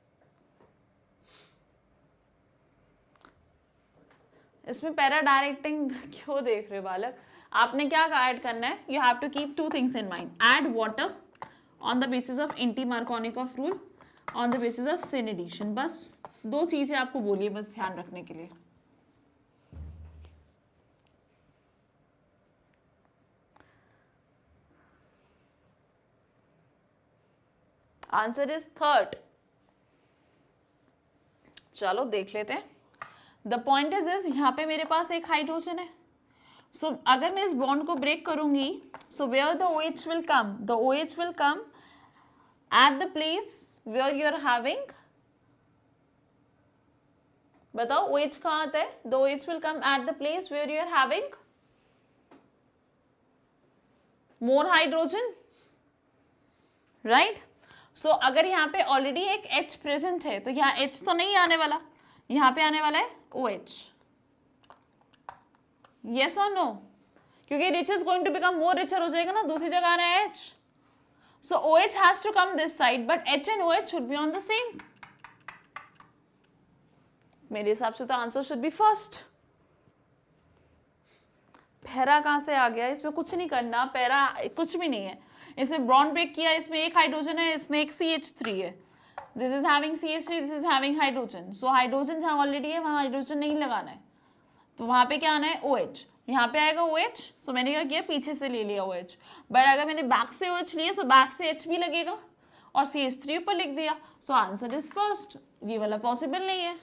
इसमें para directing क्यों देख रहे हो बालक? आपने क्या ऐड करना है? You have to keep 2 things in mind. Add water on the basis of anti Markovnikov rule, on the basis of syn addition. बस 2 चीजें आपको बोलिए, बस ध्यान रखने के लिए. Answer is third. चलो देख लेते हैं. द पॉइंट इज दिस, यहाँ पे मेरे पास एक हाइड्रोजन है. सो अगर मैं इस बॉन्ड को ब्रेक करूंगी, so where the OH will come? The OH will come at the place where you are having. बताओ OH कहाँ आता है? The OH will come at the place where you are having more hydrogen, right? So अगर यहाँ पे already एक H present है तो यहाँ H तो नहीं आने वाला, यहाँ पे आने वाला है OH. Yes or no? क्योंकि rich is going to become more richer हो जाएगा ना, दूसरी जगह आना है H. So OH has to come this side, but H and OH should be on the same. मेरे हिसाब से तो answer should be first. Para कहाँ से आ गया? इसमें कुछ नहीं करना, पैरा कुछ भी नहीं है. इसमें बॉन्ड ब्रेक किया, इसमें एक हाइड्रोजन है, इसमें एक CH3 है. This is having CH3, this is having hydrogen. So hydrogen जहाँ ऑलरेडी है वहाँ हाइड्रोजन नहीं लगाना है, तो वहाँ पे क्या आना है? OH. यहाँ पे आएगा OH. सो मैंने क्या किया, पीछे से ले लिया OH. बट अगर मैंने बैक से OH लिया, सो बैक से H भी लगेगा और CH3 ऊपर लिख दिया. So answer is first. ये वाला पॉसिबल नहीं है.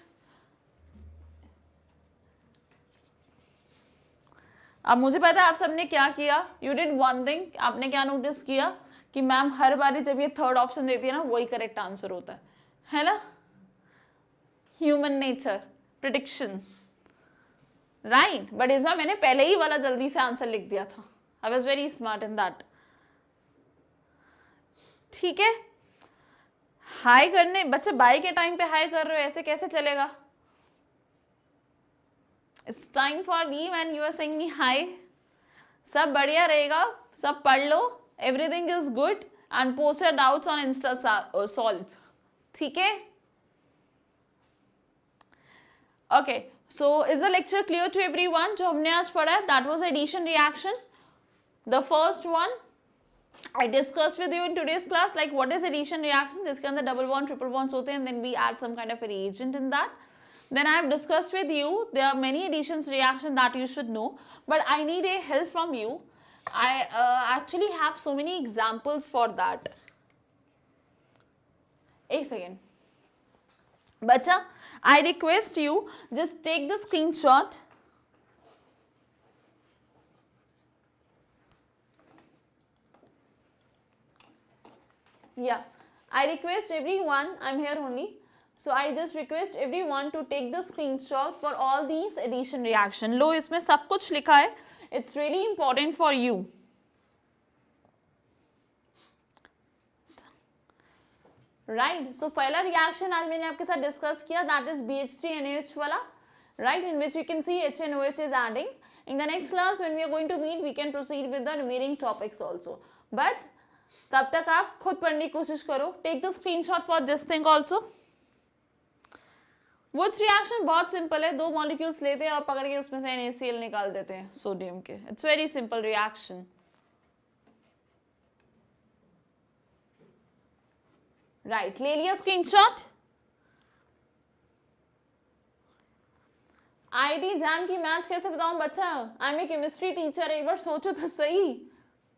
अब मुझे पता है आप सबने क्या किया. You did one thing. आपने क्या नोटिस किया कि मैम हर बारी जब ये थर्ड ऑप्शन देती है ना, वही करेक्ट आंसर होता है ना? Human nature, prediction, right. But इस बार मैंने पहले ही वाला जल्दी से आंसर लिख दिया था. I was very smart in that. ठीक है. हाई करने बच्चे बाय के टाइम पे हाई कर रहे हो, ऐसे कैसे चलेगा? It's time for leave and you are saying me hi. सब बढ़िया रहेगा, सब पढ़ लो. Everything is good and post your doubts on Insta solve. ठीक है? Okay. So is the lecture clear to everyone? जो हमने आज पढ़ा है, that was addition reaction. The first one I discussed with you in today's class, like what is addition reaction. जिसके अंदर double bond, triple bonds होते हैं, and then we add some kind of a reagent in that. Then I have discussed with you, there are many additions reaction that you should know, but I need a help from you. I actually have so many examples for that. A second. Bacha, I request you, just take the screenshot. Yeah, I request everyone, I'm here only. So I just request everyone to take the screenshot for all these addition reaction. लो इसमें सब कुछ लिखा है. It's really important for you. Right. So पहला reaction आज मैंने आपके साथ discuss किया, that is BH3NaOH वाला. Right, in which we can see H and OH is adding. In the next class when we are going to meet, we can proceed with the remaining topics also. But तब तक आप खुद पढ़ने की कोशिश करो. Take the screenshot for this thing also. Wurtz reaction बहुत simple है. दो मॉलिक्यूल्स लेते हैं और पकड़ के उसमें से NaCl निकाल देते हैं सोडियम के. It's very simple reaction. Right, ले लिया स्क्रीनशॉट. आईटी जैम की मैथ्स कैसे बताऊं बच्चा? I am a chemistry teacher. एक बार सोचो तो सही.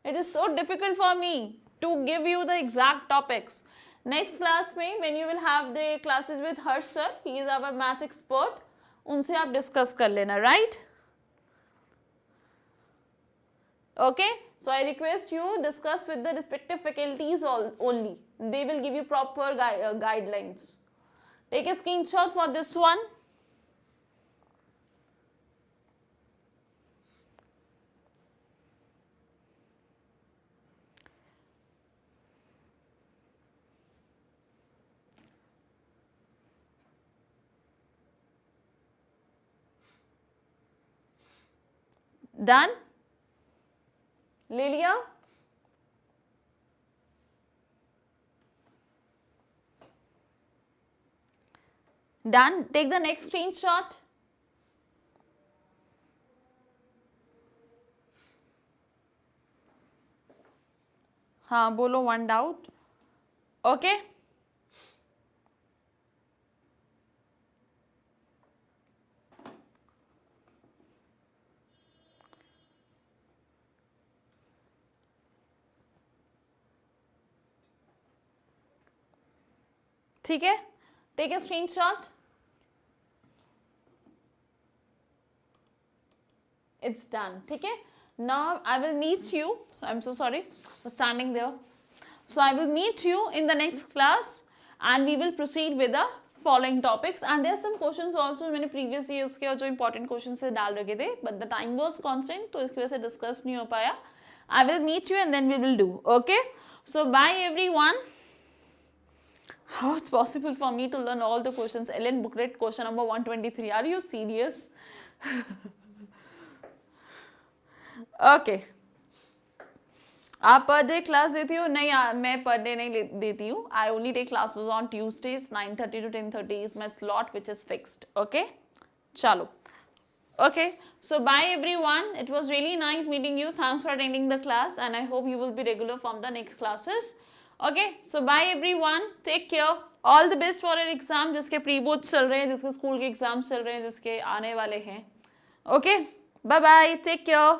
It is so difficult for me to give you the exact topics. Next class में when you will have the classes with Harsh sir, he is our maths expert, उनसे आप discuss कर लेना. Right, okay. So I request you discuss with the respective faculties only. They will give you proper guidelines. Take a screenshot for this one. Done? ले लिया? Done? Take the next screenshot. हाँ बोलो, one doubt. Okay? ठीक है, take a screenshot. It's done. ठीक है, now I will meet you. I am so sorry for standing there. So I will meet you in the next class and we will proceed with the following topics. And there some questions also. मैंने previous years के जो important question से डाल रखे थे, but the time was constant, तो इसकी वजह से डिस्कस नहीं हो पाया. I will meet you and then we will do. Okay? So bye everyone. How it's possible for me to learn all the questions? Ellen booklet question number 123. Are you serious? Okay. आप per day class देती हो? नहीं, मैं per day नहीं देती हूँ. I only take classes on Tuesdays 9:30 to 10:30 is my slot which is fixed. Okay? चलो. Okay, so bye everyone. It was really nice meeting you. Thanks for attending the class and I hope you will be regular from the next classes. Okay, so bye everyone. Take care. All the best for your exam. जिसके pre board चल रहे हैं, जिसके school के exams चल रहे हैं, जिसके आने वाले हैं. Okay, bye bye. Take care.